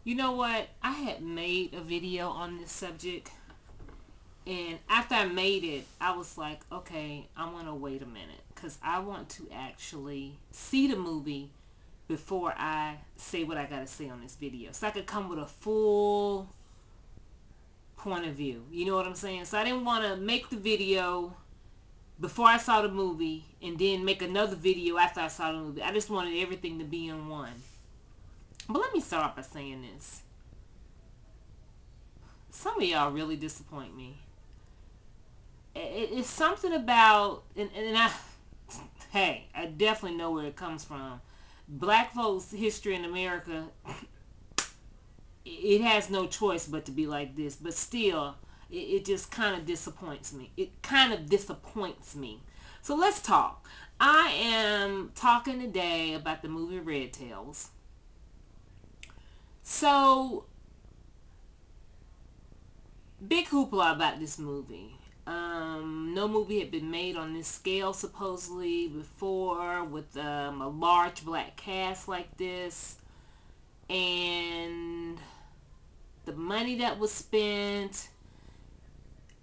You know what? I had made a video on this subject, and after I made it, I was like, okay, I'm going to wait a minute because I want to actually see the movie before I say what I got to say on this video. So I could come with a full point of view. You know what I'm saying? So I didn't want to make the video before I saw the movie and then make another video after I saw the movie. I just wanted everything to be in one. But let me start off by saying this. Some of y'all really disappoint me. It's something about, and I, hey, I definitely know where it comes from. Black folks' history in America, it has no choice but to be like this. But still, it just kind of disappoints me. It kind of disappoints me. So let's talk. I am talking today about the movie Red Tails. So, big hoopla about this movie. No movie had been made on this scale supposedly before with a large black cast like this. And the money that was spent,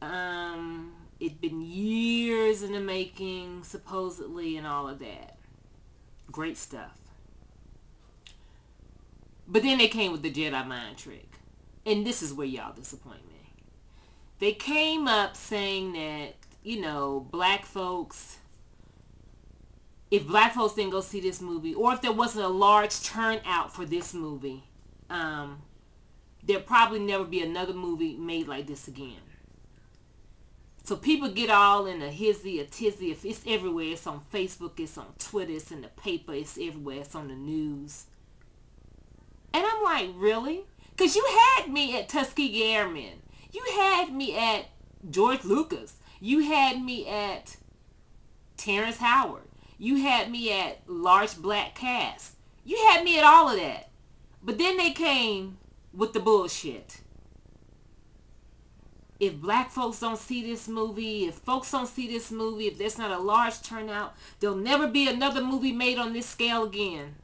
it'd been years in the making supposedly and all of that. Great stuff. But then they came with the Jedi mind trick. And this is where y'all disappoint me. They came up saying that, black folks, if black folks didn't go see this movie, or if there wasn't a large turnout for this movie, there'll probably never be another movie made like this again. So people get all in a hizzy, a tizzy. If it's everywhere. It's on Facebook, it's on Twitter, it's in the paper, it's everywhere, it's on the news. And I'm like, really? Because you had me at Tuskegee Airmen. You had me at George Lucas. You had me at Terrence Howard. You had me at large black cast. You had me at all of that. But then they came with the bullshit. If black folks don't see this movie, if folks don't see this movie, if there's not a large turnout, there'll never be another movie made on this scale again.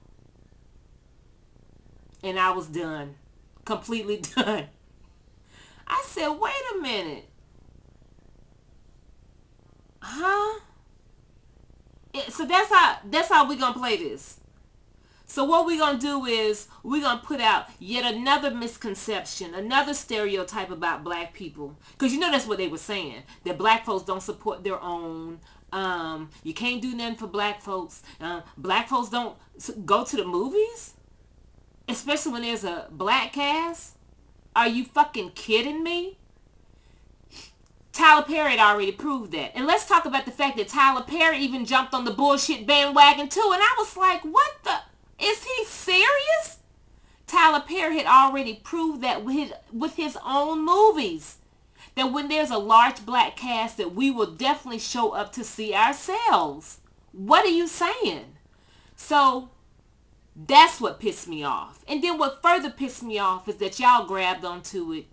And I was done. Completely done. I said, wait a minute. Huh? So that's how we're going to play this. So what we're going to do is we're going to put out yet another misconception, another stereotype about black people. Because that's what they were saying. That black folks don't support their own. You can't do nothing for black folks. Black folks don't go to the movies. Especially when there's a black cast. Are you fucking kidding me? Tyler Perry had already proved that. And let's talk about the fact that Tyler Perry even jumped on the bullshit bandwagon too. And I was like, what the? Is he serious? Tyler Perry had already proved that with his own movies. That when there's a large black cast that we will definitely show up to see ourselves. What are you saying? So that's what pissed me off. And then what further pissed me off is that y'all grabbed onto it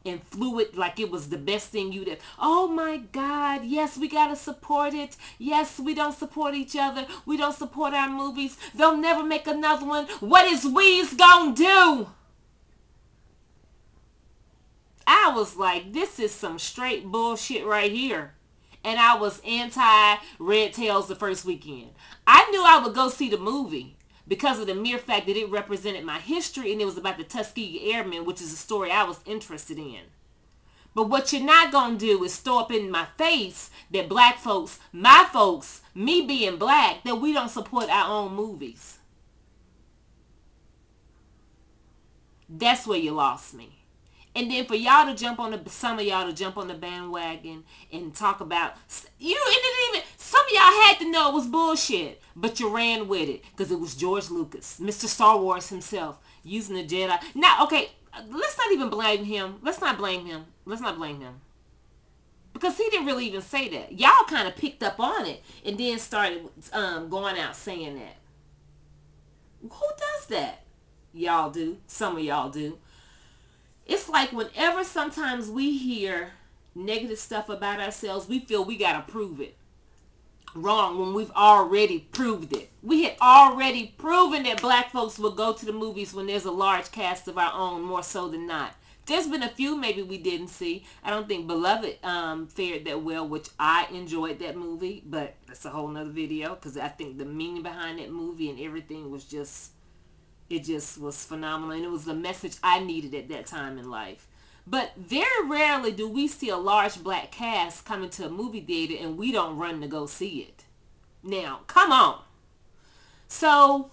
and flew it like it was the best thing you did. Oh my God, yes, we gotta support it. Yes, we don't support each other. We don't support our movies. They'll never make another one. What is we's gonna do? I was like, this is some straight bullshit right here. And I was anti-Red Tails the first weekend. I knew I would go see the movie because of the mere fact that it represented my history and it was about the Tuskegee Airmen, which is a story I was interested in. But what you're not going to do is throw up in my face that black folks, my folks, me being black, that we don't support our own movies. That's where you lost me. And then for y'all to jump on some of y'all to jump on the bandwagon and talk about, some of y'all had to know it was bullshit, but you ran with it because it was George Lucas, Mr. Star Wars himself, using the Jedi. Now, okay, let's not even blame him. Let's not blame him. Because he didn't really even say that. Y'all kind of picked up on it and then started going out saying that. Who does that? Y'all do. Some of y'all do. It's like whenever sometimes we hear negative stuff about ourselves, we feel we gotta prove it. wrong when we've already proved it. We had already proven that black folks will go to the movies when there's a large cast of our own, more so than not. There's been a few maybe we didn't see. I don't think Beloved fared that well, which I enjoyed that movie, but that's a whole nother video because I think the meaning behind that movie and everything was just, it just was phenomenal, and it was the message I needed at that time in life. But very rarely do we see a large black cast come into a movie theater and we don't run to go see it. Now, come on. So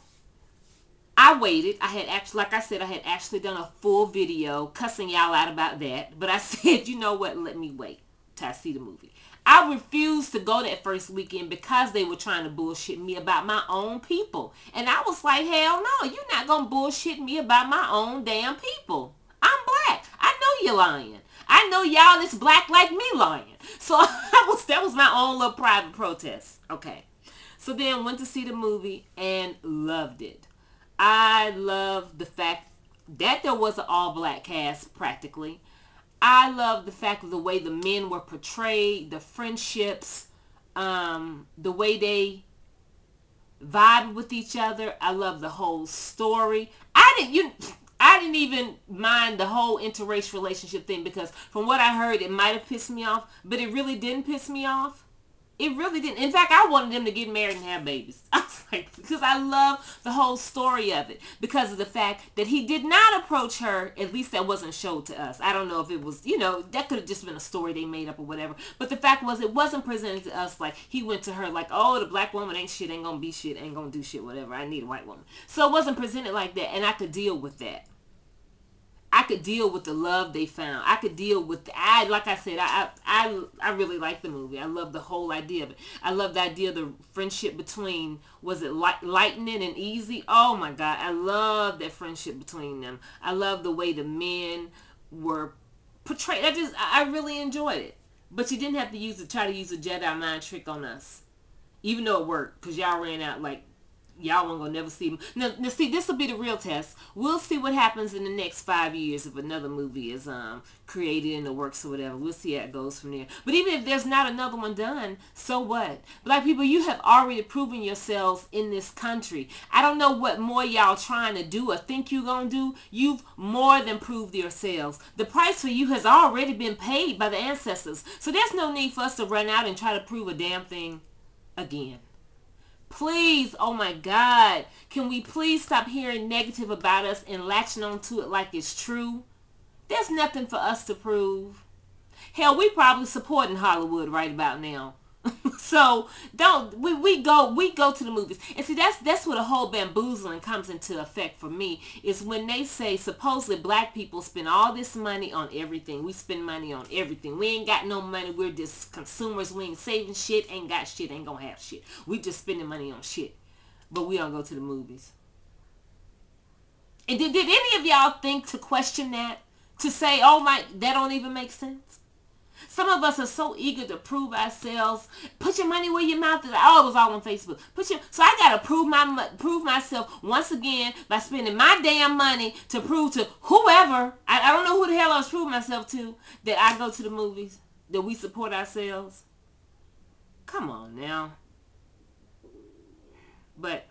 I waited. I had actually, like I said, I had actually done a full video cussing y'all out about that. But I said, you know what? Let me wait till I see the movie. I refused to go that first weekend because they were trying to bullshit me about my own people. And I was like, hell no, you're not going to bullshit me about my own damn people. I'm black. I know you're lying. I know y'all is black like me lying. So that was my own little private protest. Okay. So then went to see the movie and loved it. I love the fact that there was an all-black cast practically. I love the fact of the way the men were portrayed, the friendships, the way they vibed with each other. I love the whole story. I didn't even mind the whole interracial relationship thing because from what I heard, it might have pissed me off, but it really didn't piss me off. It really didn't. In fact, I wanted them to get married and have babies. I was like, because I love the whole story of it. Because of the fact that he did not approach her, at least that wasn't showed to us. I don't know if it was, that could have just been a story they made up or whatever. But the fact was, it wasn't presented to us like he went to her like, oh, the black woman ain't shit, ain't gonna be shit, ain't gonna do shit, whatever. I need a white woman. So it wasn't presented like that, and I could deal with that. I could deal with the love they found. I could deal with like I said, I really like the movie. I love the whole idea of it. I love the idea of the friendship between, was it Lightning and Easy? Oh my God, I love that friendship between them. I love the way the men were portrayed. I really enjoyed it. But you didn't have to try to use a Jedi mind trick on us, even though it worked, because y'all ran out like. Y'all won't gonna never see them. Now see, this will be the real test. We'll see what happens in the next 5 years if another movie is created in the works or whatever. We'll see how it goes from there. But even if there's not another one done, so what? Black people, you have already proven yourselves in this country. I don't know what more y'all trying to do or think you gonna do. You've more than proved yourselves. The price for you has already been paid by the ancestors. So there's no need for us to run out and try to prove a damn thing again. Please, oh my God, can we please stop hearing negative about us and latching onto it like it's true? There's nothing for us to prove. Hell, we probably supporting Hollywood right about now. So we go to the movies. And see, that's where the whole bamboozling comes into effect for me, is when they say supposedly black people spend all this money on everything. We spend money on everything. We ain't got no money. We're just consumers. We ain't saving shit, ain't got shit, ain't gonna have shit. We just spending money on shit. But we don't go to the movies. And did any of y'all think to question that? To say, oh my, that don't even make sense? Some of us are so eager to prove ourselves. Put your money where your mouth is. Oh, it was all on Facebook. So I gotta prove myself once again by spending my damn money to prove to whoever. I don't know who the hell I was proving myself to, that I go to the movies, that we support ourselves. Come on now. But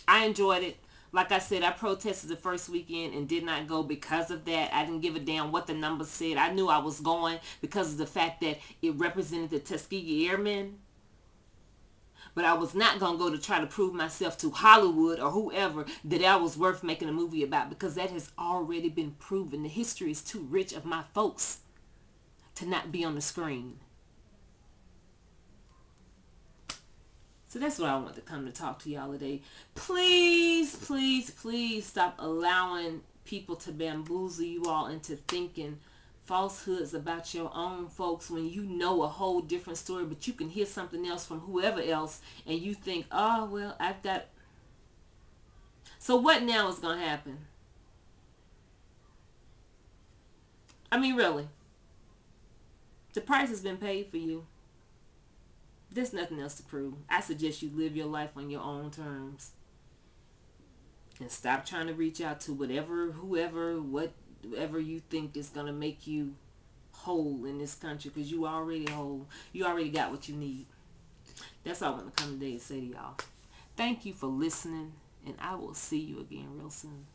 I enjoyed it. Like I said, I protested the first weekend and did not go because of that. I didn't give a damn what the numbers said. I knew I was going because of the fact that it represented the Tuskegee Airmen. But I was not going to go to try to prove myself to Hollywood or whoever that I was worth making a movie about, because that has already been proven. The history is too rich of my folks to not be on the screen. So that's what I want to come to talk to y'all today. Please, please, please stop allowing people to bamboozle you all into thinking falsehoods about your own folks when you know a whole different story, but you can hear something else from whoever else and you think, oh, well, I've got... So what now is going to happen? I mean, really. The price has been paid for you. There's nothing else to prove. I suggest you live your life on your own terms. And stop trying to reach out to whatever you think is going to make you whole in this country, because you already whole. You already got what you need. That's all I want to come today and say to y'all. Thank you for listening, and I will see you again real soon.